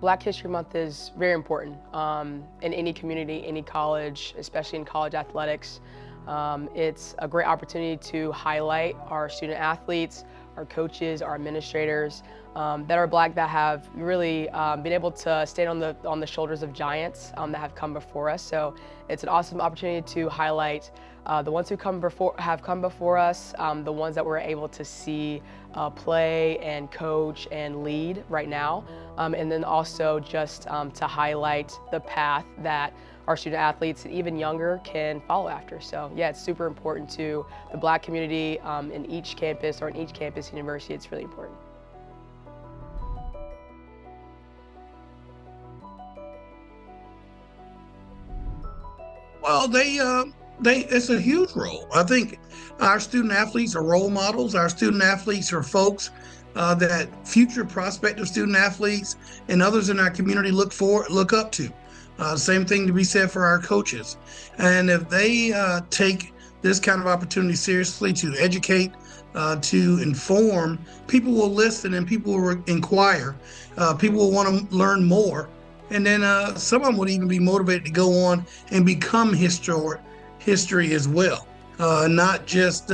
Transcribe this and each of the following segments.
Black History Month is very important in any community, any college, especially in college athletics. It's a great opportunity to highlight our student athletes, our coaches, our administrators that are Black, that have really been able to stand on the shoulders of giants that have come before us. So it's an awesome opportunity to highlight the ones who have come before us, the ones that we're able to see play and coach and lead right now, and then also just to highlight the path that our student athletes and even younger can follow after. So yeah, it's super important to the Black community in each campus or in each campus university. It's really important. Well, it's a huge role. I think our student athletes are role models. Our student athletes are folks that future prospective student athletes and others in our community look up to. Same thing to be said for our coaches. And if they take this kind of opportunity seriously to educate, to inform, people will listen and people will inquire. People will want to learn more. And then some of them would even be motivated to go on and become history as well. Not just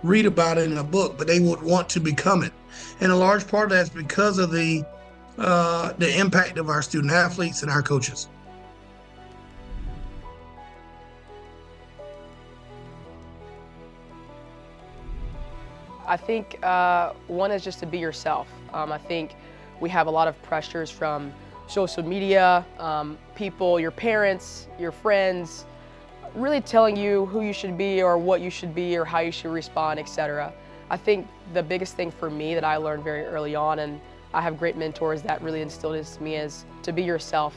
read about it in a book, but they would want to become it. And a large part of that is because of the impact of our student athletes and our coaches. I think one is just to be yourself. I think we have a lot of pressures from social media, people, your parents, your friends, really telling you who you should be or what you should be or how you should respond, etc. I think the biggest thing for me that I learned very early on, and I have great mentors that really instilled this to me, is to be yourself.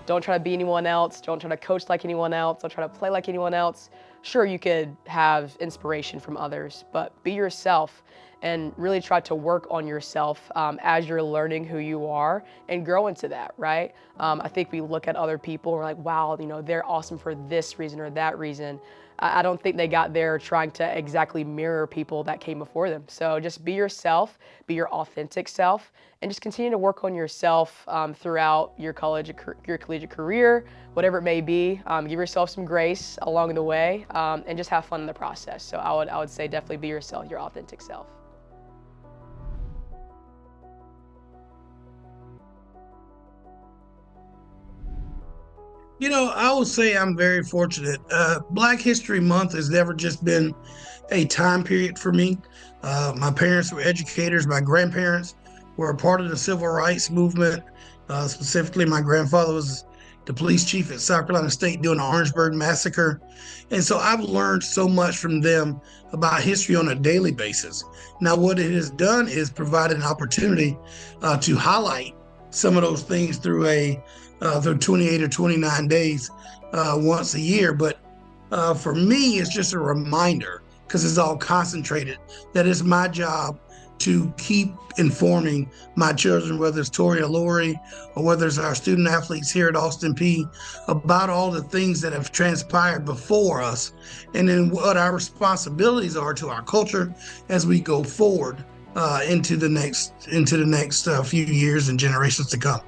Don't try to be anyone else. Don't try to coach like anyone else. Don't try to play like anyone else. Sure, you could have inspiration from others, but be yourself and really try to work on yourself as you're learning who you are and grow into that, right? I think we look at other people and we're like, wow, they're awesome for this reason or that reason. I don't think they got there trying to exactly mirror people that came before them. So just be yourself, be your authentic self, and just continue to work on yourself throughout your collegiate career, whatever it may be. Give yourself some grace along the way, and just have fun in the process. So I would say definitely be yourself, your authentic self. I would say I'm very fortunate. Black History Month has never just been a time period for me. My parents were educators. My grandparents were a part of the civil rights movement. Specifically, my grandfather was the police chief at South Carolina State during the Orangeburg Massacre. And so I've learned so much from them about history on a daily basis. Now, what it has done is provided an opportunity to highlight some of those things through 28 or 29 days once a year. But for me, it's just a reminder, because it's all concentrated, that it's my job to keep informing my children, whether it's Tori or Lori, or whether it's our student athletes here at Austin Peay, about all the things that have transpired before us, and then what our responsibilities are to our culture as we go forward into the next few years and generations to come.